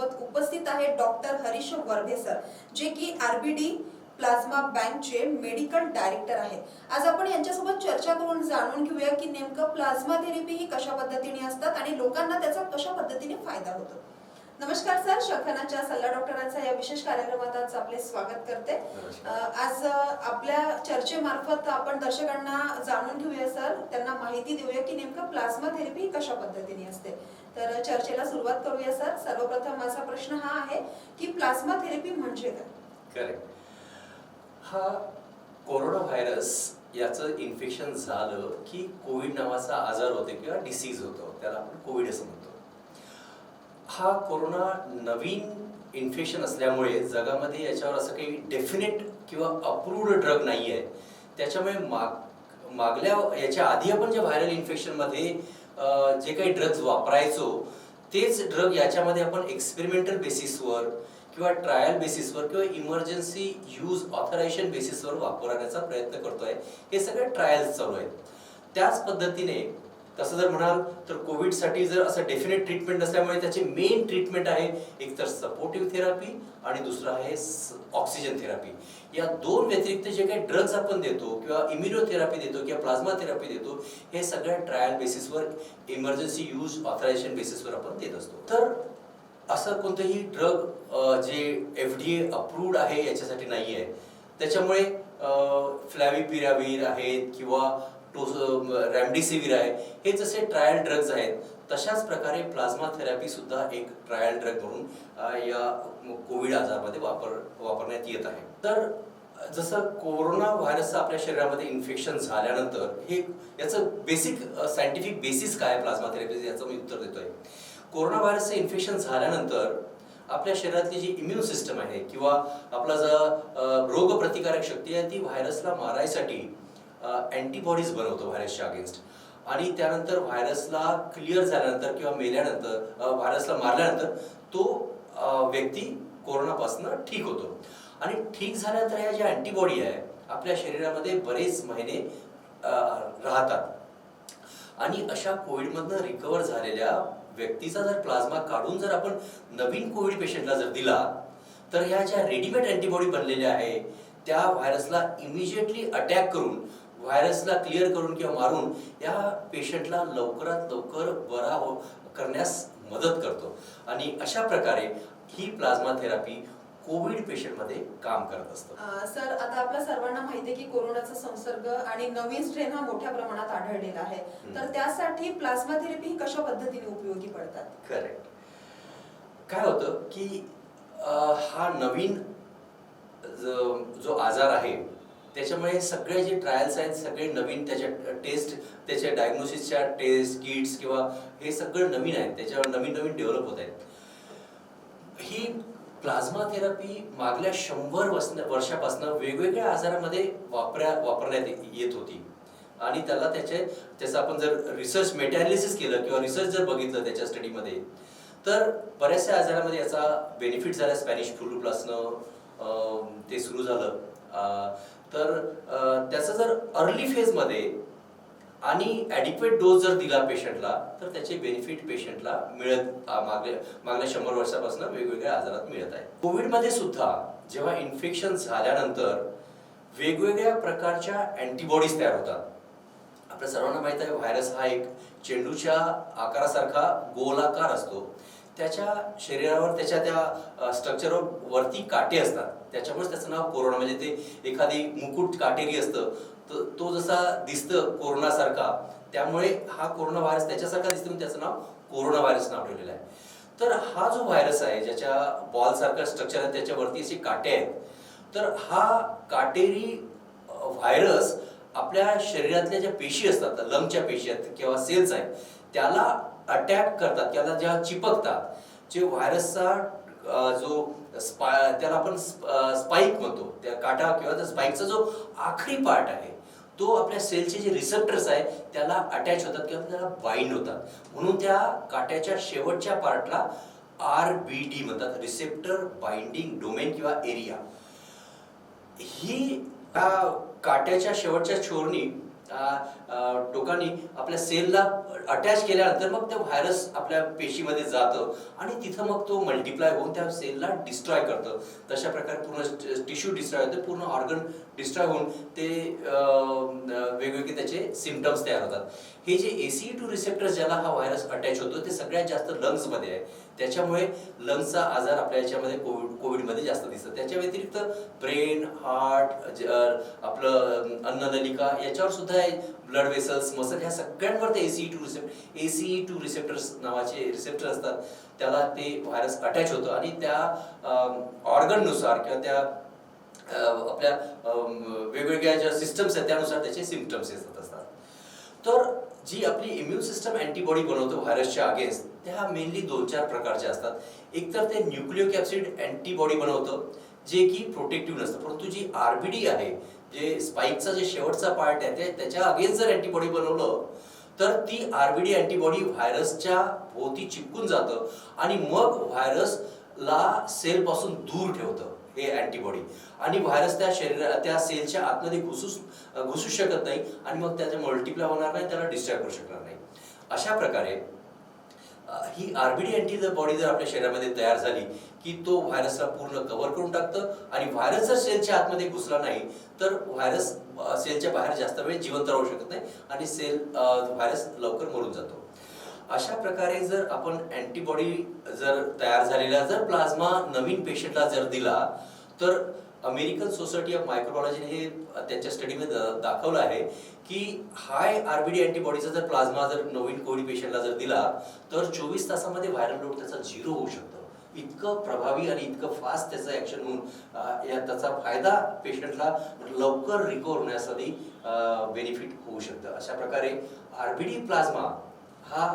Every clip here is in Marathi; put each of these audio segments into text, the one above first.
आपल्यासोबत उपस्थित आहे डॉक्टर हरीश वर्भे सर, जे की आरबीडी प्लाझ्मा बँकचे मेडिकल डायरेक्टर आहेत. आज आपण यांच्यासोबत चर्चा करून जाणून घेऊया की नेमकं प्लाझ्मा थेरपी ही कशा पद्धतीने असतात आणि लोकांना त्याचा कशा पद्धतीने फायदा होतो. नमस्कार सर, शखानाच्या सल्ला डॉक्टरांचा या विशेष कार्यक्रमात आज आपले स्वागत करते. आज आपल्या चर्चेमार्फत आपण दर्शकांना जाणून घेऊया सर, त्यांना माहिती देऊया की नेमकं प्लाझ्मा थेरपी कशा पद्धतीने असते. तर चर्चेला सुरुवात करूया सर. सर्वप्रथम माझा प्रश्न हा आहे की प्लाझ्मा थेरपी म्हणजे काय? करेक्ट. हा कोरोना व्हायरस याचं इन्फेक्शन झालं की कोविड नावाचा आजार होतो किंवा डिसीज होतो, त्याला आपण कोविड असं म्हणतो. हा कोरोना नवीन इन्फेक्शन असल्यामुळे जगामध्ये याच्यावर असं काही डेफिनेट किंवा अप्रूव्ड ड्रग नाही आहे. त्याच्यामुळे मागल्या याच्या आधी आपण जे व्हायरल इन्फेक्शनमध्ये जे काही ड्रग्ज वापरायचो तेच ड्रग याच्यामध्ये आपण एक्सपेरिमेंटल बेसिसवर किंवा ट्रायल बेसिसवर किंवा इमर्जन्सी यूज ऑथरायझेशन बेसिसवर वापरण्याचा प्रयत्न करतोय. हे सगळे ट्रायल्स चालू आहेत. त्याच पद्धतीने तसं जर म्हणाल तर कोविडसाठी जर असं डेफिनेट ट्रीटमेंट नसल्यामुळे त्याची मेन ट्रीटमेंट आहे एक तर सपोर्टिव्ह थेरपी आणि दुसरं आहे ऑक्सिजन थेरपी. या दोन व्यतिरिक्त जे काही ड्रग्ज आपण देतो किंवा इम्युनोथेरपी देतो किंवा प्लाझ्मा थेरपी देतो हे सगळ्या ट्रायल बेसिसवर इमर्जन्सी यूज ऑथरायझेशन बेसिसवर आपण देत असतो. तर असं कोणतंही ड्रग जे FDA अप्रूव्ड आहे याच्यासाठी नाही आहे. त्याच्यामुळे फ्लॅविपिराविर आहेत किंवा रेमडेसिविर आहे, हे जसे ट्रायल ड्रग्ज आहेत तशाच प्रकारे प्लाझ्मा थेरपी सुद्धा एक ट्रायल ड्रग म्हणून या कोविड आजारामध्ये वापरण्यात येत आहे. तर जसं कोरोना व्हायरसचं आपल्या शरीरामध्ये इन्फेक्शन झाल्यानंतर हे याचं बेसिक सायंटिफिक बेसिस काय प्लाझ्मा थेरपी याचं मी उत्तर देतोय. कोरोना व्हायरसचं इन्फेक्शन झाल्यानंतर आपल्या शरीरातली जी इम्युन सिस्टम आहे किंवा आपला जो रोगप्रतिकारक शक्ती आहे ती व्हायरसला मारायसाठी अँटीबॉडीज बनवतो व्हायरसच्या अगेन्स्ट. आणि त्यानंतर व्हायरसला क्लिअर झाल्यानंतर किंवा मेल्यानंतर व्हायरसला मारल्यानंतर तो व्यक्ती कोरोनापासून ठीक होतो. आणि ठीक झाल्यानंतर ह्या ज्या अँटीबॉडी आहे आपल्या शरीरामध्ये बरेच महिने राहतात. आणि अशा कोविडमधनं रिकवर झालेल्या व्यक्तीचा जर प्लाझ्मा काढून जर आपण नवीन कोविड पेशंटला जर दिला तर ह्या ज्या रेडीमेड अँटीबॉडी बनलेल्या आहे त्या व्हायरसला इमिजिएटली अटॅक करून व्हायरसला क्लिअर करून किंवा मारून या पेशंटला लवकरात लवकर बरा करण्यास मदत करतो. आणि अशा प्रकारे ही प्लाझ्मा थेरपी कोविड पेशंटमध्ये काम करत असतं. सर, आता आपल्या सर्वांना माहिती आहे की कोरोनाचा संसर्ग आणि नवीन स्ट्रेन हा मोठ्या प्रमाणात आढळलेला आहे. तर त्यासाठी प्लाझ्मा थेरपी कशा पद्धतीने उपयोगी पडतात? करेक्ट. काय होतं की हा नवीन जो आजार आहे त्याच्यामुळे सगळे जे ट्रायल्स आहेत सगळे नवीन, त्याच्या टेस्ट, त्याच्या डायग्नोसिसच्या टेस्ट किट्स किंवा हे सगळं नवीन आहे, त्याच्यावर नवीन नवीन डेव्हलप होत आहेत. ही प्लाझ्मा थेरपी मागल्या 100 वर्षापासून वेगवेगळ्या आजारामध्ये वापरण्यात येत होती. आणि त्याचं आपण जर रिसर्च मेटॅलिसिस केलं किंवा रिसर्च जर बघितलं त्याच्या स्टडीमध्ये तर बऱ्याचशा आजारामध्ये याचा बेनिफिट झाला. स्पॅनिश फ्लूपासून ते सुरू झालं. तर त्याचं जर अर्ली फेजमध्ये आणि ॲडिक्वेट डोस जर दिला पेशंटला तर त्याचे बेनिफिट पेशंटला मागल्या 100 वर्षापासून वेगवेगळ्या आजारात मिळत आहे. कोविडमध्ये सुद्धा जेव्हा इन्फेक्शन झाल्यानंतर वेगवेगळ्या प्रकारच्या अँटीबॉडीज तयार होतात. आपल्या सर्वांना माहित आहे व्हायरस हा एक चेंडूच्या आकारासारखा गोलाकार असतो. त्याच्या शरीरावर त्याच्या त्या स्ट्रक्चरवर वरती काटे असतात, त्याच्यामुळे त्याचं नाव कोरोना, म्हणजे ते एखादी मुकुट काटेरी असतं तो जसा दिसतं कोरोनासारखा, त्यामुळे हा कोरोना व्हायरस त्याच्यासारखा दिसतो म्हणून त्याचं नाव कोरोना व्हायरस नाव ठेवलेलं आहे. तर हा जो व्हायरस आहे ज्याच्या बॉल सारखा स्ट्रक्चर आहे त्याच्यावरती असे काटे आहेत, तर हा काटेरी व्हायरस आपल्या शरीरातल्या ज्या पेशी असतात, लंगच्या पेशी आहेत किंवा सेल्स आहेत, त्याला अटॅक करतात, त्याला ज्या चिपकतात. जे व्हायरसचा जो त्याला आपण स्पाइक म्हणतो, त्या काटा किंवा त्या स्पाइकचा जो आखरी पार्ट आहे तो आपल्या सेलचे जे रिसेप्टर्स आहे त्याला अटॅच होतात किंवा त्याला बाइंड होतात. म्हणून त्या काट्याच्या शेवटच्या पार्टला RBD म्हणतात, रिसेप्टर बाइंडिंग डोमेन किंवा एरिया. ही काट्याच्या शेवटच्या छोरणी टोकांनी आपल्या सेलला अटॅच केल्यानंतर मग ते व्हायरस आपल्या पेशीमध्ये जातं आणि तिथं मग तो मल्टिप्लाय होऊन त्या सेलला डिस्ट्रॉय करतं. तशा प्रकारे पूर्ण टिश्यू डिस्ट्रॉय होते, पूर्ण ऑर्गन डिस्ट्रॉय होऊन ते वेगवेगळे त्याचे सिम्पटम्स तयार होतात. हे जे ACE2 रिसेप्टर्स ज्याला हा व्हायरस अटॅच होतो ते सगळ्यात जास्त लंग्समध्ये आहे. त्याच्यामुळे लंग्सचा आजार आपल्या याच्यामध्ये कोविडमध्ये जास्त दिसतं. त्याच्या व्यतिरिक्त ब्रेन, हार्ट, आपलं अन्ननलिका याच्यावर सुद्धा ब्लड वेसल्स, मसल ह्या सगळ्यांवर ते ACE2 रिसेप्टर्स नावाचे रिसेप्टर असतात. त्याला ते व्हायरस अटॅच होतं आणि त्या ऑर्गननुसार किंवा त्या आपल्या वेगवेगळ्या ज्या सिस्टम्स आहेत त्यानुसार त्याचे सिम्पटम्स येत असतात. तर जी आपली इम्युन सिस्टम अँटीबॉडी बनवतो व्हायरसच्या अगेन्स्ट, त्या मेनली 2-4 प्रकारच्या असतात. एक तर ते न्यूक्लिओकॅप्सिड अँटीबॉडी बनवतं जे की प्रोटेक्टिव्ह नसतं, परंतु जी RBD आहे, जे स्पाइकचा जे शेवटचा पार्ट आहे ते त्याच्या अगेन्स्ट जर अँटीबॉडी बनवलं तर ती RBD अँटीबॉडी व्हायरसच्या भोवती चिपकून जातं आणि मग व्हायरसला सेलपासून दूर ठेवतं हे अँटीबॉडी, आणि व्हायरस त्या सेलच्या आतमध्ये घुसू शकत नाही आणि मग त्याच्या मल्टिप्लाय होणार नाही, त्याला डिस्ट्रॉय करू शकणार नाही. अशा प्रकारे ही RBD अँटीबॉडी जर आपल्या शरीरामध्ये तयार झाली की तो व्हायरसला पूर्ण कव्हर करून टाकतं आणि व्हायरस जर सेलच्या आतमध्ये घुसला नाही तर व्हायरस सेलच्या बाहेर जास्त वेळ जिवंत राहू शकत नाही आणि व्हायरस लवकर मरून जातो. अशा प्रकारे जर आपण अँटीबॉडी जर तयार झालेला जर प्लाझ्मा नवीन पेशंटला जर दिला तर अमेरिकन सोसायटी ऑफ मायक्रोबायोलॉजीने हे त्यांच्या स्टडीमध्ये दाखवलं आहे की हाय RBD अँटीबॉडीचा जर प्लाझ्मा जर नवीन कोविड पेशंटला जर दिला तर 24 तासामध्ये व्हायरल लोड त्याचा 0 होऊ शकतो. इतकं प्रभावी आणि इतकं फास्ट त्याचं ऍक्शन होऊन त्याचा फायदा पेशंटला लवकर रिकव्हर होण्यासाठी बेनिफिट होऊ शकतं. अशा प्रकारे RBD प्लाझ्मा हा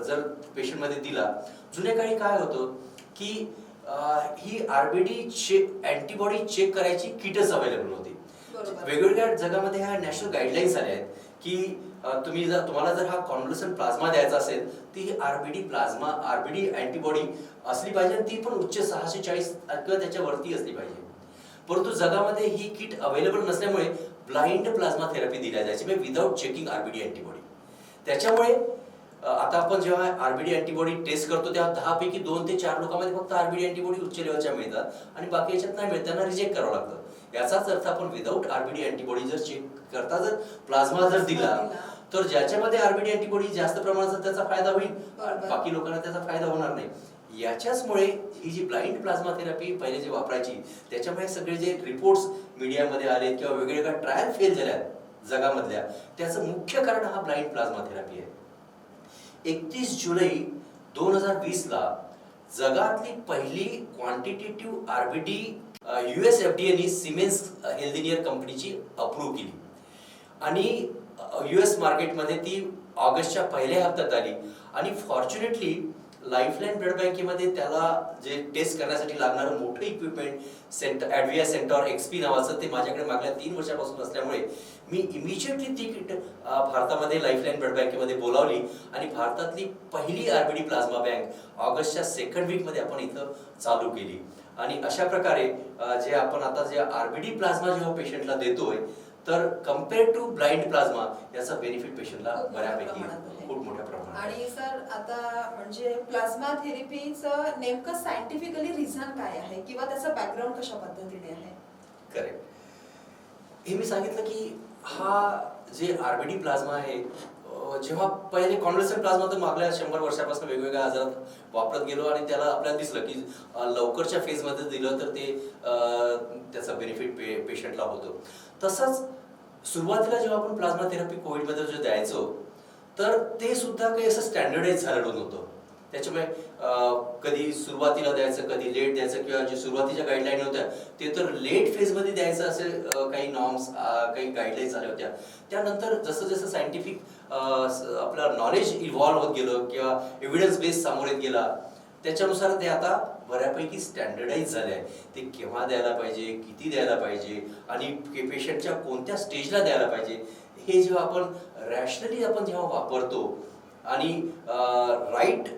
जर पेशंटमध्ये दिला, जुन्या काळी काय होतं की ही RBD अँटीबॉडी चेक करायची किटच अवेलेबल होती. वेगवेगळ्या जगामध्ये ह्या नॅशनल गाईडलाईन्स आल्या आहेत की तुम्हाला जर हा कॉन्व्हलसंट प्लाझ्मा द्यायचा असेल ती ही RBD अँटीबॉडी असली पाहिजे आणि ती पण उच्च 640 किंवा त्याच्यावरती असली पाहिजे. परंतु जगामध्ये ही किट अवेलेबल नसल्यामुळे ब्लाइंड प्लाझ्मा थेरपी दिल्या जायची, म्हणजे विदाउट चेकिंग RBD अँटीबॉडी. त्याच्यामुळे आता आपण जेव्हा RBD अँटीबॉडी टेस्ट करतो तेव्हा 10 पैकी 2 ते 4 लोकांमध्ये फक्त RBD अँटीबॉडी उच्च लेवलच्या मिळतात आणि बाकी याच्यात नाही मिळत, त्यांना रिजेक्ट करावं लागतं. याचाच अर्थ आपण विदाउट RBD अँटीबॉडी जर चेक करता जर प्लाझ्मा जर दिला तर ज्याच्यामध्ये RBD अँटीबॉडी जास्त प्रमाणात त्याचा फायदा होईल, बाकी लोकांना त्याचा फायदा होणार नाही. याच्याचमुळे ही जी ब्लाइंड प्लाझ्मा थेरपी पहिले जे वापरायची त्याच्यामुळे सगळे जे रिपोर्ट्स मीडियामध्ये आले किंवा वेगवेगळ्या ट्रायल फेल झाल्या जगामधल्या, त्याचं मुख्य कारण हा ब्लाइंड प्लाझ्मा थेरपी आहे. 31 जुलै 2020 ला जगातली पहिली क्वांटिटेटिव्ह RBD US FDAने सिमेन्स हेल्थकेअर कंपनीची अप्रूव्ह केली आणि US मार्केटमध्ये ती ऑगस्टच्या पहिल्या हप्त्यात आली आणि फॉर्च्युनेटली लाईफलाईन ब्लड बँकेमध्ये त्याला जे टेस्ट करण्यासाठी लागणारं मोठं इक्विपमेंट ॲडविया सेंटॉर XP नावाचं ते माझ्याकडे मागल्या 3 वर्षापासून असल्यामुळे मी इमिजिएटली ती किट भारतामध्ये लाईफलाईन ब्लड बँकेमध्ये बोलावली आणि भारतातली पहिली RBD प्लाझ्मा बँक ऑगस्टच्या 2nd वीकमध्ये आपण इथं चालू केली. आणि अशा प्रकारे जे आपण आता जे RBD प्लाझ्मा जेव्हा पेशंटला देतोय तर कम्पेअर टू ब्लाइंड प्लाझ्मा याचा बेनिफिट पेशंटला बऱ्यापैकी खूप मोठ्या प्रमाणात. आणि सर आता म्हणजे प्लाझ्मा थेरपीचं नेमकं सायंटिफिकली रिझन काय आहे किंवा त्याचं बॅकग्राऊंड कशा पद्धतीने आहे? करेक्ट. हे मी सांगितलं की हा जे RBD प्लाझ्मा आहे जेव्हा पहिले कॉन्व्हलसंट प्लाझ्मा तर मागल्या 100 वर्षापासून वेगवेगळ्या आजारात वापरत गेलो आणि त्याला आपल्याला दिसलं की लवकरच्या फेजमध्ये दिलं तर ते त्याचा बेनिफिट पेशंटला होतो. तसंच सुरुवातीला जेव्हा आपण प्लाझ्मा थेरपी कोविडमध्ये जे द्यायचो तर ते सुद्धा काही असं स्टँडर्डाइज झालेलं नव्हतं. त्याच्यामुळे कधी सुरुवातीला द्यायचं, कधी लेट द्यायचं, किंवा जे सुरुवातीच्या गाईडलाईन होत्या ते तर लेट फेजमध्ये द्यायचं असे काही नॉर्म्स, काही गाईडलाईन्स आल्या होत्या. त्यानंतर जसं जसं सायंटिफिक आपलं नॉलेज इव्हॉल्व्ह होत गेलं किंवा एव्हिडन्स बेस सामोरे गेला त्याच्यानुसार ते आता बऱ्यापैकी स्टँडर्डाइज झाले आहे. ते केव्हा द्यायला पाहिजे, किती द्यायला पाहिजे आणि पेशंटच्या कोणत्या स्टेजला द्यायला पाहिजे हे जेव्हा आपण रॅशनली आपण जेव्हा वापरतो आणि राईट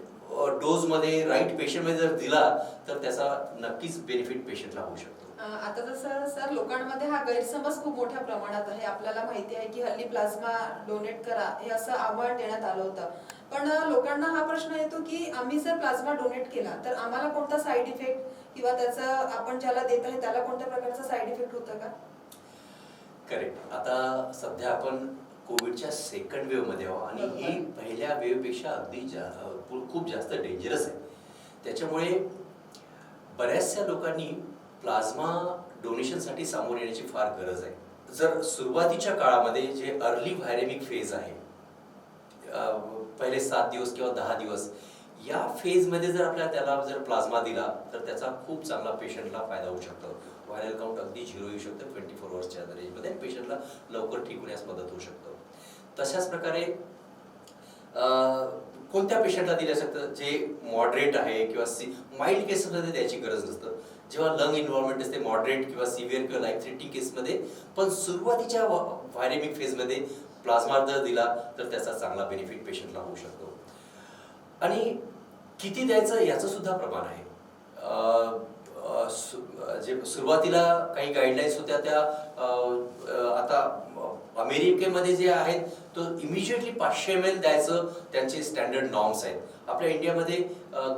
डोजमध्ये राईट पेशंटमध्ये जर दिला तर त्याचा नक्कीच बेनिफिट पेशंटला होऊ शकतो. आता जसं सर लोकांमध्ये हा गैरसमज खूप मोठ्या प्रमाणात आहे. आपल्याला माहिती आहे की हल्ली प्लाझ्मा डोनेट करा हे असं आव्हान देण्यात आलं होतं. पण लोकांना हा प्रश्न येतो की आम्ही जर प्लाझ्मा डोनेट केला तर आम्हाला कोणता साईड इफेक्ट किंवा त्याचा आपण ज्याला देत आहे त्याला कोणत्या प्रकारचा साईड इफेक्ट होतं का? करेक्ट. आता सध्या आपण कोविडच्या सेकंड वेव्ह मध्ये आहोत आणि ही पहिल्या वेव्ह पेक्षा अगदी खूप जास्त डेंजरस आहे. त्याच्यामुळे बऱ्याचशा लोकांनी प्लाझ्मा डोनेशनसाठी सामोरे येण्याची फार गरज आहे. जर सुरुवातीच्या काळामध्ये जे अर्ली व्हायरेमिक फेज आहे, पहिले 7 दिवस किंवा 10 दिवस, या फेजमध्ये जर त्याला जर प्लाझ्मा दिला तर त्याचा खूप चांगला पेशंटला फायदा होऊ शकतो. व्हायरल काउंट अगदी 0 येऊ शकतं 24 अवर्सच्या रेंजमध्ये. पेशंटला लवकर ठीक होण्यास मदत होऊ शकतो. तशाच प्रकारे कोणत्या पेशंटला दिलं शकतं जे मॉडरेट आहे किंवा माइल्ड केसमध्ये द्यायची गरज नसतं. जेव्हा लंग इन्व्हॉल्वमेंट असते मॉडरेट किंवा सिव्हिअर किंवा लाईफ थ्रेटनिंग केसमध्ये, पण सुरुवातीच्या व्हायरेमिक फेजमध्ये प्लाझ्मा जर दिला तर त्याचा चांगला बेनिफिट पेशंटला होऊ शकतो. आणि किती द्यायचं याचं सुद्धा प्रमाण आहे. जे सुरुवातीला काही गाईडलाईन्स होत्या त्या आता अमेरिकेमध्ये जे आहेत तो इमिजिएटली 500 ml द्यायचं त्यांचे स्टँडर्ड नॉर्म्स आहेत. आपल्या इंडियामध्ये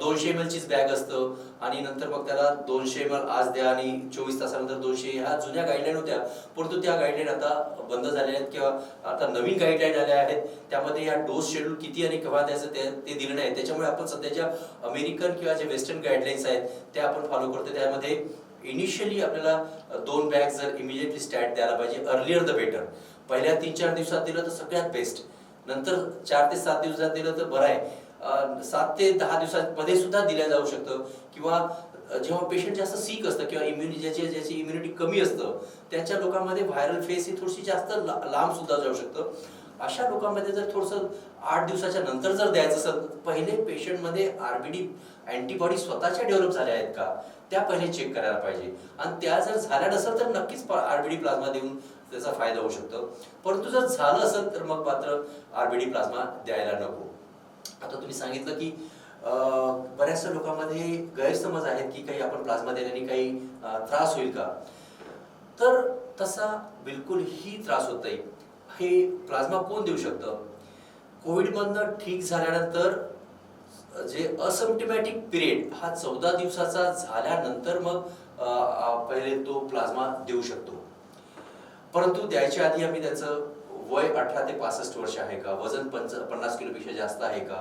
200 ml चीच बॅग असतं आणि नंतर मग त्याला 200 ml आज द्या आणि 24 तासानंतर 200, ह्या जुन्या गाईडलाईन होत्या. परंतु त्या गाईडलाईन आता बंद झाल्या आहेत किंवा आता नवीन गाईडलाईन आल्या आहेत. त्यामध्ये या डोस शेड्यूल किती आणि केव्हा द्यायचं ते दिलं नाही. त्याच्यामुळे आपण सध्याच्या अमेरिकन किंवा जे वेस्टर्न गाईडलाईन्स आहेत त्या आपण फॉलो करतो. त्यामध्ये इनिशियली आपल्याला 2 बॅग जर इमिजिएटली स्टॅट द्यायला पाहिजे. Earlier the better. पहिल्या 3-4 दिवसात दिलं तर सगळ्यात बेस्ट. नंतर 4 ते 7 दिवसात दिलं तर बरं आहे. 7 ते 10 दिवसांमध्ये सुद्धा दिल्या जाऊ शकतं. किंवा जेव्हा पेशंट जास्त सीक असतं किंवा ज्याची इम्युनिटी कमी असतं त्याच्या लोकांमध्ये व्हायरल फेस ही थोडीशी जास्त लांब सुद्धा जाऊ शकतं. अशा लोकांमध्ये जर थोडंसं 8 दिवसाच्या नंतर जर द्यायचं असेल, पहिले पेशंटमध्ये आरबीडी अँटीबॉडी स्वतःच्या डेव्हलप झाल्या आहेत का त्या पहिले चेक करायला पाहिजे. आणि त्या जर झाल्या नसेल तर नक्कीच आरबीडी प्लाझ्मा देऊन त्याचा फायदा होऊ शकतो. परंतु जर झालं असेल तर मग मात्र आरबीडी प्लाझ्मा द्यायला नको. आता तुम्ही सांगितलं की बऱ्याचशा लोकांमध्ये गैरसमज आहेत की काही आपण प्लाझ्मा दिल्याने काही त्रास होईल का, तर तसा बिलकुलही त्रास होत नाही. हे प्लाझ्मा कोण देऊ शकतं? कोविडमधनं ठीक झाल्यानंतर जे असिम्प्टमॅटिक पिरियड हा 14 दिवसाचा झाल्यानंतर मग पहिले तो प्लाझ्मा देऊ शकतो. परंतु द्यायच्या आधी आम्ही त्याचं वय 18 ते 65 वर्ष आहे का, वजन 50 किलोपेक्षा जास्त आहे का,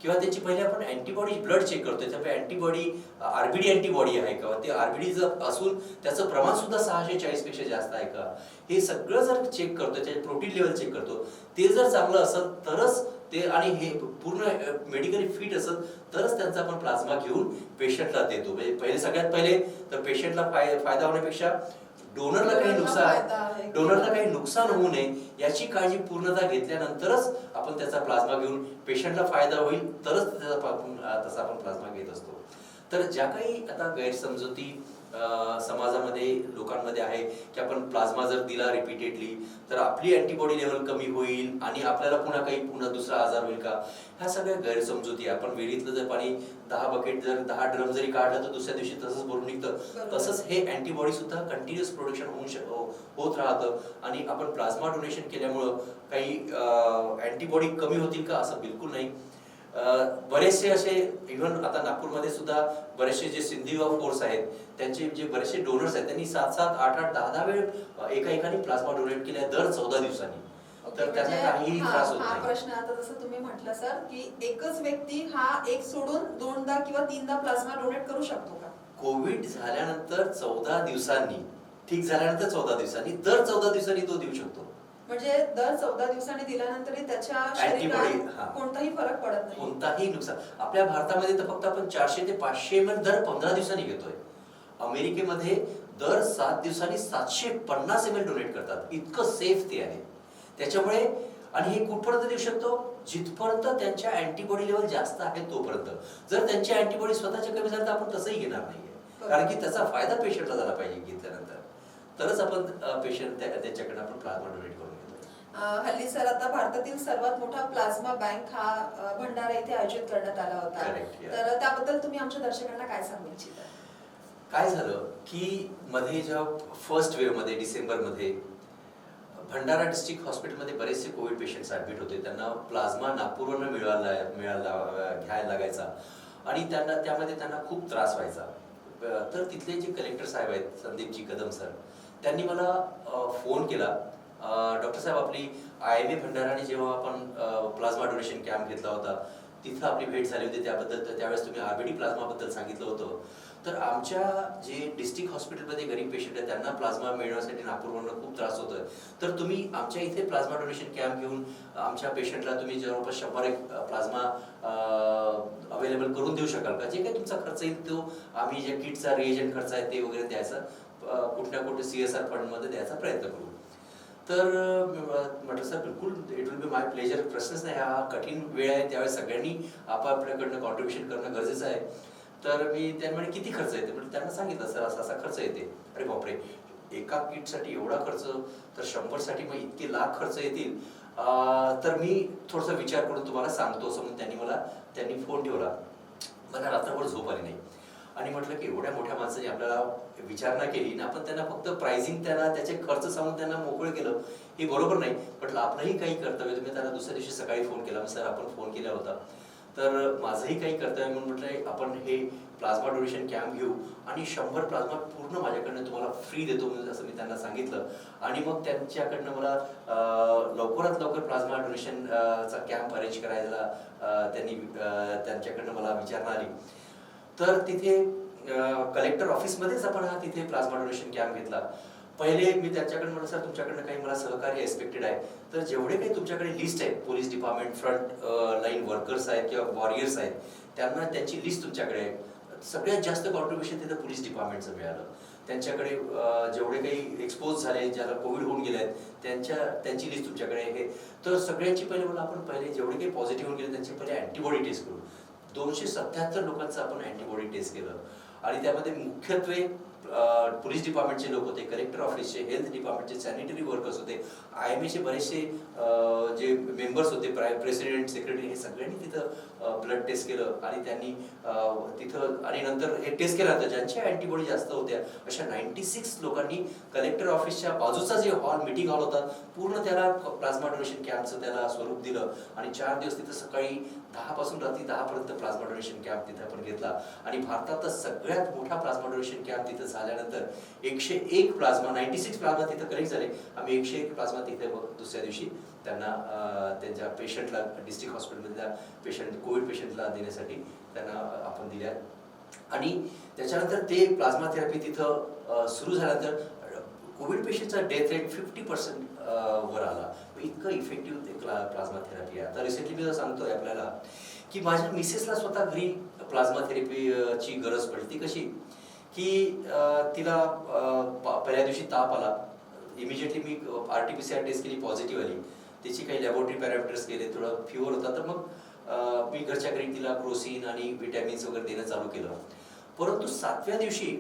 किंवा त्याची पहिले आपण अँटीबॉडी ब्लड चेक करतोय त्यामुळे अँटीबॉडी आरबीडी अँटीबॉडी आहे का, ते आरबीडी जर असून त्याचं प्रमाण सुद्धा 640 पेक्षा जास्त आहे का, हे सगळं जर चेक करतोय, त्याचे प्रोटीन लेवल चेक करतो. ते जर चांगलं असेल तरच ते, आणि हे पूर्ण मेडिकली फिट असेल तरच त्यांचा आपण प्लाझ्मा घेऊन पेशंटला देतो. म्हणजे पहिले सगळ्यात पहिले तर पेशंटला फायदा होण्यापेक्षा डोनरला काही नुकसान होऊ नये याची काळजी पूर्णतः घेतल्यानंतरच आपण त्याचा प्लाझ्मा घेऊन पेशंटला फायदा होईल तरच तसा आपण प्लाझ्मा घेत असतो. तर ज्या काही आता गैरसमजुती समाजामध्ये लोकांमध्ये आहे की आपण प्लाझ्मा जर दिला रिपीटेडली तर आपली अँटीबॉडी लेवल कमी होईल आणि आपल्याला पुन्हा दुसरा आजार होईल का, ह्या सगळ्या गैरसमजुती. आपण विहिरीतलं जर पाणी 10 बकेट जर 10 ड्रम जरी काढलं तर दुसऱ्या दिवशी तसंच भरून निघतं. तसंच हे अँटीबॉडी सुद्धा कंटिन्युअस प्रोडक्शन होत राहतं. आणि आपण प्लाझ्मा डोनेशन केल्यामुळं काही अँटीबॉडी कमी होतील का, असं बिलकुल नाही. बरेचसे असे इव्हन आता नागपूरमध्ये सुद्धा बरेचसे जे सिंधी ऑफ कोर्स आहेत त्यांचे जे बरेचसे डोनर्स आहेत त्यांनी 7-7, 8-8, 10-10 वेळ एकाने प्लाझ्मा डोनेट केलाय दर 14 दिवसांनी. तर त्यांना काहीही त्रास होत नाही. हा प्रश्न आता जसं तुम्ही म्हटलं सर की एकच व्यक्ती हा एक सोडून 2दा किंवा 3दा प्लाझ्मा डोनेट करू शकतो का? कोविड झाल्यानंतर 14 दिवसांनी, ठीक झाल्यानंतर 14 दिवसांनी, दर 14 दिवसांनी तो देऊ शकतो. म्हणजे दर 14 दिवसांनी दिल्यानंतरही त्याच्या शरीरात कोणताही फरक पडत नाही, कोणताही नुकसान. आपल्या भारतामध्ये तर फक्त आपण 400 ते 500 ml दर 15 दिवसांनी घेतोय. अमेरिकेमध्ये दर 7 दिवसांनी 750 ml डोनेट करतात. इतकं सेफ ते आहे. त्याच्यामुळे, आणि हे कुठपर्यंत देऊ शकतो, जिथपर्यंत त्यांच्या अँटीबॉडी लेवल जास्त आहे तोपर्यंत. जर त्यांची अँटीबॉडी स्वतःच्या कमी झाली तर आपण तसंही घेणार नाहीये, कारण की त्याचा फायदा पेशंटला झाला पाहिजे घेतल्यानंतर, तरच आपण पेशंट त्याच्याकडे आपण प्लाझ्मा डोनेट करून घेतो. हल्ली सर आता भारतातील सर्वात मोठा प्लाझ्मा बँक हा भंडारा इथे आयोजित करण्यात आला होता. तर त्याबद्दल तुम्ही आमच्या दर्शकांना काय सांगू इच्छिता? काय झालं की मध्ये जेव्हा फर्स्ट वेव्हमध्ये डिसेंबरमध्ये भंडारा डिस्ट्रिक्ट हॉस्पिटलमध्ये बरेचसे कोविड पेशंट्स ॲडमिट होते. त्यांना प्लाझ्मा नागपूरवरून घ्यायला लागायचा आणि त्यामध्ये त्यांना खूप त्रास व्हायचा. तर तिथले जे कलेक्टर साहेब आहेत संदीपजी कदम सर, त्यांनी मला फोन केला. डॉक्टर साहेब, आपली IMA भंडाराने जेव्हा आपण प्लाझ्मा डोनेशन कॅम्प घेतला होता तिथं आपली भेट झाली होती. त्यावेळेस तुम्ही RBD प्लाझ्माबद्दल सांगितलं होतं. तर आमच्या जे डिस्ट्रिक्ट हॉस्पिटलमध्ये गरीब पेशंट आहेत त्यांना प्लाझ्मा मिळवण्यासाठी नागपूरवरून खूप त्रास होतोय. तर तुम्ही आमच्या इथे प्लाझ्मा डोनेशन कॅम्प घेऊन आमच्या पेशंटला तुम्ही जवळपास 100 प्लाझ्मा अवेलेबल करून देऊ शकाल का? जे काही तुमचा खर्च येईल तो आम्ही जे किटचा रिएजंट खर्च आहे ते वगैरे द्यायचा, कुठल्या कुठे CSR फंडमध्ये द्यायचा प्रयत्न करू. तर म्हटलं सर बिलकुल, it will be my pleasure. प्रश्नच नाही, हा कठीण वेळ आहे, त्यावेळेस सगळ्यांनी आपापल्याकडनं कॉन्ट्रीब्युशन करणं गरजेचं आहे. तर मी त्यामुळे किती खर्च येते म्हणजे त्यांना सांगितलं, सर असा असा खर्च येते. अरे बापरे, एका किटसाठी एवढा खर्च, तर 100 साठी मग इतके लाख खर्च येतील. तर मी थोडासा विचार करून तुम्हाला सांगतो असं म्हणून त्यांनी फोन ठेवला. मला रात्रभर झोप आली नाही आणि म्हटलं की एवढ्या मोठ्या माणसाने आपल्याला विचारणा केली आणि आपण त्यांना फक्त प्राइसिंग, त्यांना त्याचे खर्च सांगून त्यांना मोकळं केलं, हे बरोबर नाही. म्हटलं आपलंही काही कर्तव्य. तुम्ही त्यांना दुसऱ्या दिवशी सकाळी फोन केला, सर आपण फोन केला होता, तर माझंही काही कर्तव्य म्हणून म्हटलं आपण हे प्लाझ्मा डोनेशन कॅम्प घेऊ आणि 100 प्लाझ्मा पूर्ण माझ्याकडनं तुम्हाला फ्री देतो म्हणजे असं मी त्यांना सांगितलं. आणि मग त्यांच्याकडनं मला लवकरात लवकर प्लाझ्मा डोनेशन चा कॅम्प अरेंज करायला त्यांच्याकडनं मला विचारणा आली. तर तिथे कलेक्टर ऑफिसमध्येच आपण तिथे प्लाझ्मा डोनेशन कॅम्प घेतला. पहिले मी त्यांच्याकडे म्हटलं, सर तुमच्याकडनं काही मला सहकार्य एक्सपेक्टेड आहे, तर जेवढे काही तुमच्याकडे लिस्ट आहे, police department front line workers आहेत किंवा वॉरियर्स आहेत, त्यांना त्यांची लिस्ट तुमच्याकडे आहे. सगळ्यात जास्त कॉन्ट्रीब्युशन तिथं पोलीस डिपार्टमेंटचं मिळालं. त्यांच्याकडे जेवढे काही एक्सपोज झाले, ज्याला कोविड होऊन गेले आहेत, त्यांची लिस्ट तुमच्याकडे आहे. तर सगळ्यांची आपण जेवढे काही पॉझिटिव्ह होऊन गेले त्यांची पहिले अँटीबॉडी टेस्ट करू. 277 लोकांचं आपण अँटीबॉडी टेस्ट केलं आणि त्यामध्ये मुख्यत्वे पोलीस डिपार्टमेंटचे लोक होते, कलेक्टर ऑफिसचे, हेल्थ डिपार्टमेंटचे, सॅनिटरी वर्कर्स होते, IMAचे बरेचसे जे मेंबर्स होते, प्रेसिडेंट, सेक्रेटरी, हे सगळ्यांनी तिथं ब्लड टेस्ट केलं आणि त्यांनी तिथं आणि नंतर हे टेस्ट केलं होतं. ज्यांच्या अँटीबॉडी जास्त होत्या अशा 96 लोकांनी कलेक्टर ऑफिसच्या बाजूचा जे हॉल, मीटिंग हॉल होता, पूर्ण त्याला प्लाझ्मा डोनेशन कॅम्पचं त्याला स्वरूप दिलं आणि 4 दिवस तिथं सकाळी 10 पासून रात्री 10 पर्यंत प्लाझ्मा डोनेशन कॅम्प तिथे आपण घेतला. आणि भारतातला सगळ्यात मोठा प्लाझ्मा डोनेशन कॅम्प तिथं झाल्यानंतर 101 प्लाझ्मा, 96 प्लाझ्मा तिथं कलेक्ट झाले. आम्ही 101 प्लाझ्मा तिथे मग दुसऱ्या दिवशी त्यांना त्यांच्या पेशंटला, डिस्ट्रिक्ट हॉस्पिटलमधल्या कोविड पेशंटला देण्यासाठी त्यांना आपण दिल्या. आणि त्याच्यानंतर ते प्लाझ्मा थेरपी तिथं सुरू झाल्यानंतर कोविड पेशंटचा डेथ रेट 50% वर आला. इतकं इफेक्टिव्ह प्लाझ्मा थेरपी आहे. आता रिसेंटली मी सांगतोय आपल्याला की माझ्या मिसेसला स्वतः घरी प्लाझ्मा थेरपीची गरज पडली. ती कशी की तिला पहिल्या दिवशी ताप आला. इमिजिएटली मी RT-PCR टेस्ट केली, पॉझिटिव्ह आली. त्याची काही लॅबोरेटरी पॅरामीटर्स केले, थोडं फिवर होता, तर मग मी घरच्या घरी तिला क्रोसिन आणि विटॅमिन्स वगैरे देणं चालू केलं. परंतु 7व्या दिवशी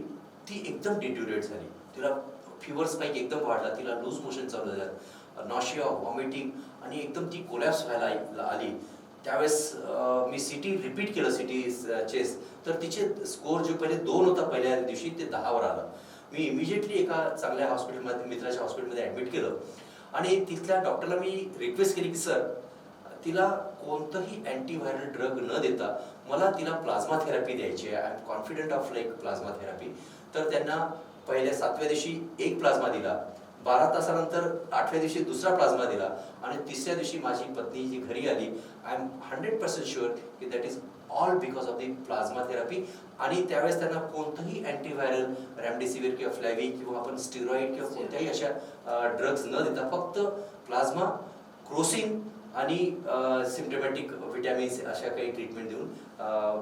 ती एकदम डिट्युरेट झाली. तिला फिवर स्पाइक एकदम वाढला, तिला लूज मोशन चालू झालं, नॉशिया, व्हॉमिटिंग आणि एकदम ती कोलॅप्स व्हायला आली. त्यावेळेस मी CT रिपीट केलं, CT चेस्ट, तर तिचे स्कोर जो पहिले 2 होता पहिल्या दिवशी ते 10 वर आला. मी इमिजिएटली एका चांगल्या हॉस्पिटलमध्ये, मित्राच्या हॉस्पिटलमध्ये ॲडमिट केलं आणि तिथल्या डॉक्टरला मी रिक्वेस्ट केली की सर तिला कोणतंही अँटीव्हायरल ड्रग न देता मला तिला प्लाझ्मा थेरपी द्यायची आहे. I am confident of like plasma therapy. तर त्यांना पहिल्या 7व्या दिवशी एक प्लाझ्मा दिला, 12 तासानंतर 8व्या दिवशी दुसरा प्लाझ्मा दिला आणि तिसऱ्या दिवशी माझी पत्नी जी घरी आली. आय एम 100% शुअर की that is all because of the plasma therapy. आणि त्यावेळेस त्यांना कोणतंही अँटीव्हायरल, रेमडेसिविर किंवा फ्लॅवी किंवा आपण स्टिरॉइड किंवा कोणत्याही अशा ड्रग्ज न देता फक्त प्लाझ्मा, क्रोसिन आणि सिम्पटमॅटिक विटॅमिन्स अशा काही ट्रीटमेंट देऊन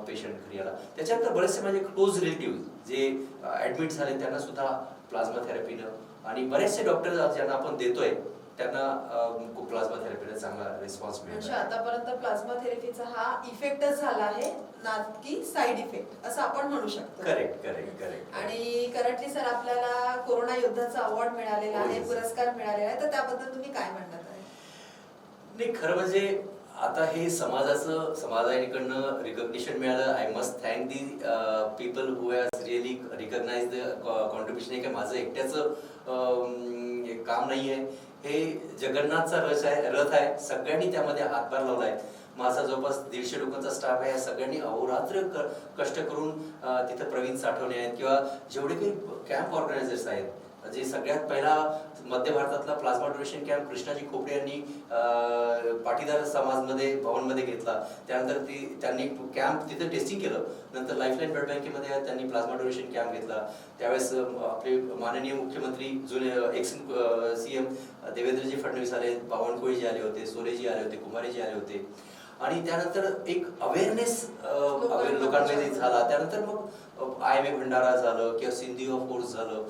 पेशंट घरी आला. त्याच्यानंतर बरेचसे माझे क्लोज रिलेटिव्ह जे ॲडमिट झाले त्यांना सुद्धा प्लाझ्मा थेरपीनं आणि बरेचसे डॉक्टर ज्यांना आपण देतोय त्यांना प्लाझ्मा थेरपीला चांगला रिस्पॉन्स मिळतो. म्हणजे आतापर्यंत प्लाझ्मा थेरपीचा हा इफेक्टच झाला आहे, ना की साईड इफेक्ट असं आपण म्हणू शकतो. करेक्ट. आणि करंटली सर आपल्याला कोरोना योद्धाचा अवॉर्ड मिळालेला आहे, पुरस्कार मिळालेला आहे, तर त्याबद्दल तुम्ही काय म्हणतात आहे? नाही, खरं म्हणजे आता हे समाजाकडनं रिकग्निशन मिळालं. I must thank the people who has really recognize the contribution. हे काय माझं एकट्याचं काम नाही आहे. हे जगन्नाथचा रथ आहे. सगळ्यांनी त्यामध्ये हातभार लावला आहे. माझा जवळपास 150 लोकांचा स्टाफ आहे. या सगळ्यांनी अहोरात्र कष्ट करून तिथं प्रवीण साठवणे आहेत किंवा जेवढे काही कॅम्प ऑर्गनायझर्स आहेत, जे सगळ्यात पहिला मध्य भारतातला plasma donation camp Krishnaji Khopde यांनी पाटीदार समाजमध्ये भवनमध्ये घेतला. त्यानंतर त्यांनी कॅम्प तिथे टेस्टिंग केलं. नंतर लाईफलाईन ब्लड बँकेमध्ये त्यांनी प्लाझ्मा डोनेशन कॅम्प घेतला. त्यावेळेस आपले माननीय मुख्यमंत्री जुने एक्स CM देवेंद्रजी फडणवीस आले, बावनकुळेजी आले होते, सोरेजी आले होते, कुमारेजी आले होते. आणि त्यानंतर एक अवेअरनेस लोकांमध्ये झाला. त्यानंतर मग IMA भंडारा झालं किंवा सिंधी ऑफ कोर्स झालं,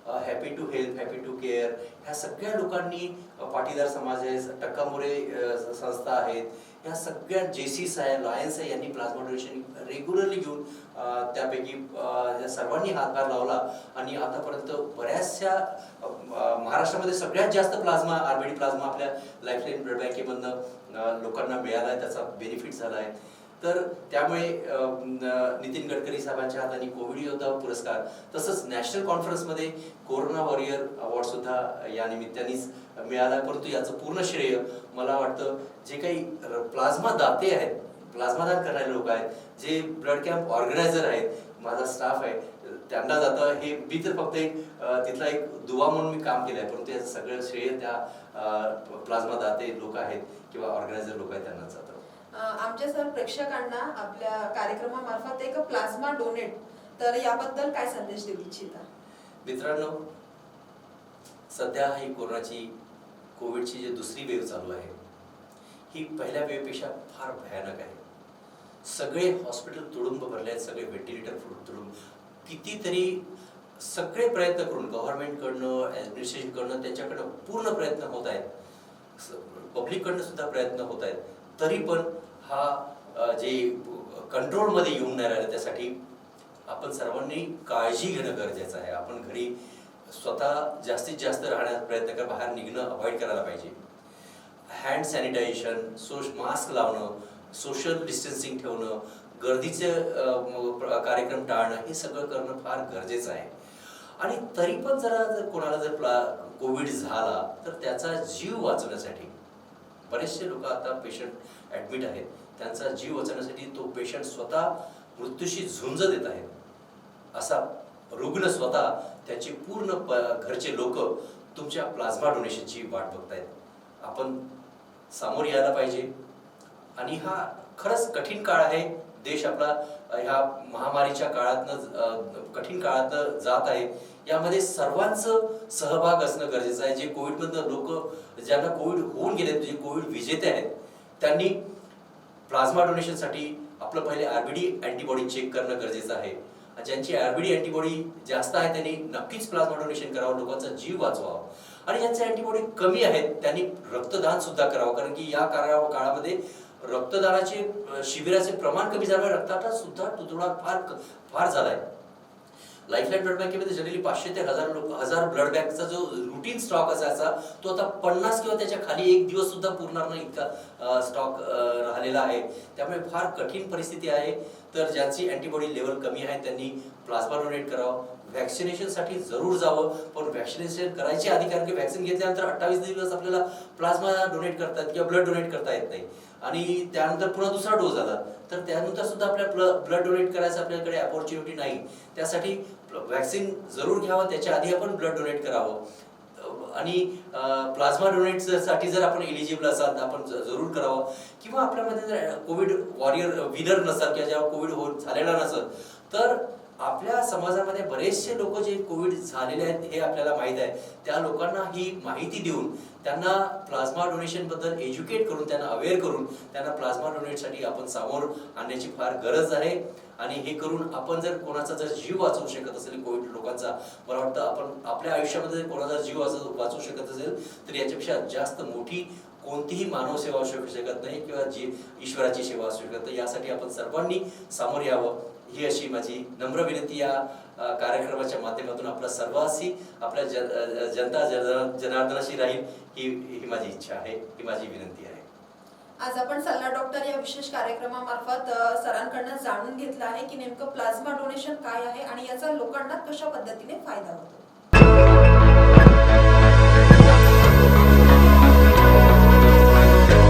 happy to help, happy to care, ह्या सगळ्या लोकांनी, पाटीदार समाज आहे, टक्का मोरे संस्था आहेत, ह्या सगळ्या JCs आहे, लायन्स आहे, यांनी प्लाझ्मा डोनेशन रेग्युलरली घेऊन त्यापैकी या सर्वांनी हातभार लावला. आणि आतापर्यंत बऱ्याचशा महाराष्ट्रामध्ये सगळ्यात जास्त प्लाझ्मा RBD प्लाझ्मा आपल्या लाईफलाईन ब्लड बँकेमधनं लोकांना मिळाला आहे. त्याचा बेनिफिट झाला आहे. तर त्यामुळे नितीन गडकरी साहेबांच्या हाताने कोविड योद्धा पुरस्कार, तसंच नॅशनल कॉन्फरन्समध्ये कोरोना वॉरियर अवॉर्ड सुद्धा या निमित्तानेच मिळाला. परंतु याचं पूर्ण श्रेय मला वाटतं जे काही प्लाझ्मा दाते आहेत, प्लाझ्मा दान करणारे लोक आहेत, जे ब्लड कॅम्प ऑर्गनायझर आहेत, माझा स्टाफ आहे, त्यांना जातं. हे मी तर फक्त एक तिथला एक दुवा म्हणून मी काम केलं आहे. परंतु याचं सगळं श्रेय त्या प्लाझ्मा दाते लोक आहेत किंवा ऑर्गनायझर लोक आहेत त्यांना जातं. आमच्या सर प्रेक्षकांना आपल्या कार्यक्रमामार्फत एक प्लाझ्मा डोनेट, तर याबद्दल काय संदेश देऊ इच्छिता? मित्रांनो, सध्या ही कोविडची जी दुसरी वेव्ह चालू आहे, ही पहिल्या वेव्हपेक्षा फार भयानक आहे. सगळे हॉस्पिटल तुडुंब भरले आहेत, सगळे व्हेंटिलेटर तुडुंब, कितीतरी सगळे प्रयत्न करून गव्हर्नमेंटकडनं, ॲडमिनिस्ट्रेशनकडनं, त्यांच्याकडनं पूर्ण प्रयत्न होत आहेत, पब्लिककडनं सुद्धा प्रयत्न होत आहेत. तरी पण हा जे कंट्रोलमध्ये येऊन नाही राहिलं, त्यासाठी आपण सर्वांनी काळजी घेणं गरजेचं आहे. आपण घरी स्वतः जास्तीत जास्त राहण्याचा प्रयत्न कर, बाहेर निघणं अवॉइड करायला पाहिजे. हँड सॅनिटायझेशन, मास्क लावणं, सोशल डिस्टन्सिंग ठेवणं, गर्दीचे कार्यक्रम टाळणं, हे सगळं करणं फार गरजेचं आहे. आणि तरी पण जर कोणाला कोविड झाला तर त्याचा जीव वाचवण्यासाठी बरेचसे लोक आता पेशंट ॲडमिट आहेत, त्यांचा जीव वाचवण्यासाठी तो पेशंट स्वतः मृत्यूशी झुंज देत आहेत. असा रुग्ण स्वतः, त्याचे पूर्ण घरचे लोक तुमच्या प्लाझ्मा डोनेशनची वाट बघतायत. आपण सामोर यायला पाहिजे. आणि हा खरंच कठीण काळ आहे. देश आपला ह्या महामारीच्या कठीण काळातनं जात आहे. यामध्ये सर्वांचं सहभाग असणं गरजेचं आहे. जे कोविडमधनं लोक, ज्यांना कोविड होऊन गेले, जे कोविड विजेते आहेत, त्यांनी प्लाझ्मा डोनेशनसाठी आपलं पहिले RBD अँटीबॉडी चेक करणं गरजेचं आहे. ज्यांची RBD अँटीबॉडी जास्त आहे त्यांनी नक्कीच प्लाझ्मा डोनेशन करावं, लोकांचा जीव वाचवावा. आणि ज्यांचे अँटीबॉडी कमी आहेत त्यांनी रक्तदान सुद्धा करावं, कारण की या काळामध्ये रक्तदानाचे शिबिराचे प्रमाण कमी झाल्यामुळे रक्ताचा सुद्धा तुटवडा फार झाला आहे. लाईफलाईन ब्लड बँकेमध्ये जनरली 500 ते 1000 ब्लड बँकचा जो रुटीन स्टॉक असायचा, तो आता 50 किंवा त्याच्या खाली एक दिवस सुद्धा पुरणार नाही इतका स्टॉक राहिलेला आहे. त्यामुळे फार कठीण परिस्थिती आहे. तर ज्यांची अँटीबॉडी लेवल कमी आहे त्यांनी प्लाझ्मा डोनेट करावं. व्हॅक्सिनेशनसाठी जरूर जावं, पण व्हॅक्सिनेशन करायची आधी, कारण की व्हॅक्सिन घेतल्यानंतर 28 दिवस आपल्याला प्लाझ्मा डोनेट करतात किंवा ब्लड डोनेट करता येत नाही. आणि त्यानंतर पुन्हा दुसरा डोस आला तर त्यानंतर सुद्धा आपल्या ब्लड डोनेट करायचं आपल्याकडे अपॉर्च्युनिटी नाही. त्यासाठी व्हॅक्सिन जरूर घ्यावं, त्याच्या आधी आपण ब्लड डोनेट करावं. आणि प्लाझ्मा डोनेटसाठी जर आपण एलिजिबल असाल तर आपण जरूर करावं. किंवा आपल्यामध्ये जर कोविड वॉरियर विनर नसाल किंवा जेव्हा कोविड झालेला नसेल तर आपल्या समाजामध्ये बरेचसे लोक जे कोविड झालेले आहेत हे आपल्याला माहीत आहे, त्या लोकांना ही माहिती देऊन त्यांना प्लाझ्मा डोनेशन बद्दल एज्युकेट करून, त्यांना अवेअर करून त्यांना प्लाझ्मा डोनेटसाठी आपण समोर आणण्याची फार गरज आहे. आणि हे करून आपण जर कोणाचा जर जीव वाचवू शकत असेल कोविड लोकांचा, मला वाटतं आपण आपल्या आयुष्यामध्ये कोणाचा जीव वाचवू शकत असेल तर याच्यापेक्षा जास्त मोठी कोणतीही मानव सेवा असू शकत नाही किंवा जी ईश्वराची सेवा असू शकत नाही. यासाठी आपण सर्वांनी समोर यावं, ही अशी माझी नम्र विनंती या कार्यक्रमाच्या माध्यमातून आपल्या सर्वांशी, आपल्या जनता जनार्दनाशी राहील, ही माझी इच्छा आहे, ही माझी विनंती आहे. आज आपण सल्ला डॉक्टर या विशेष कार्यक्रमामार्फत सरांकडनं जाणून घेतलं आहे की नेमकं प्लाझ्मा डोनेशन काय आहे आणि याचा लोकांना कशा पद्धतीने फायदा होतो.